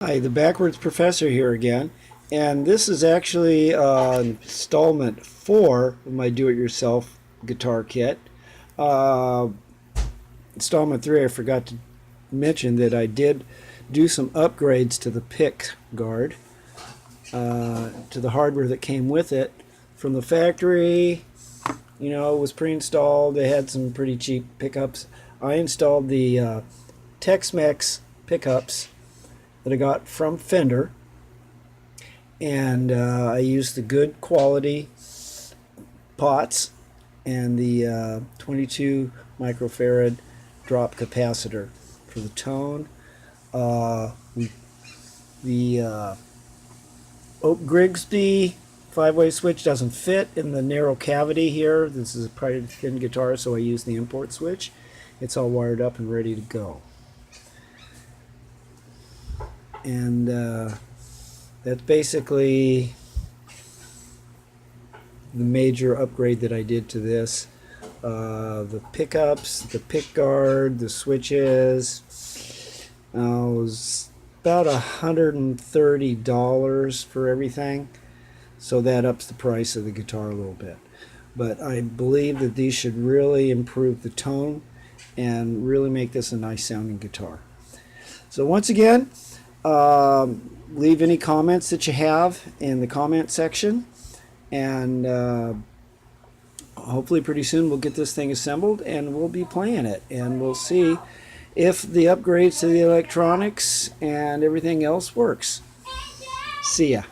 Hi, the Backwards Professor here again, and this is actually installment 4 of my do-it-yourself guitar kit. Uh, Installment 3, I forgot to mention that I did do some upgrades to the pick guard, to the hardware that came with it. From the factory, it was pre-installed. They had some pretty cheap pickups. I installed the Tex-Mex pickups that I got from Fender, and I used the good quality pots and the 22 microfarad drop capacitor for the tone. Uh, the Oak Grigsby 5-way switch doesn't fit in the narrow cavity here. This is a pretty thin guitar, so I use the import switch. It's all wired up and ready to go. And that's basically the major upgrade that I did to this. The pickups, the pick guard, the switches, was about $130 for everything, so that ups the price of the guitar a little bit. But I believe that these should really improve the tone and really make this a nice sounding guitar. So once again, leave any comments that you have in the comment section, and hopefully pretty soon we'll get this thing assembled and we'll be playing it, and we'll see if the upgrades to the electronics and everything else works. See ya.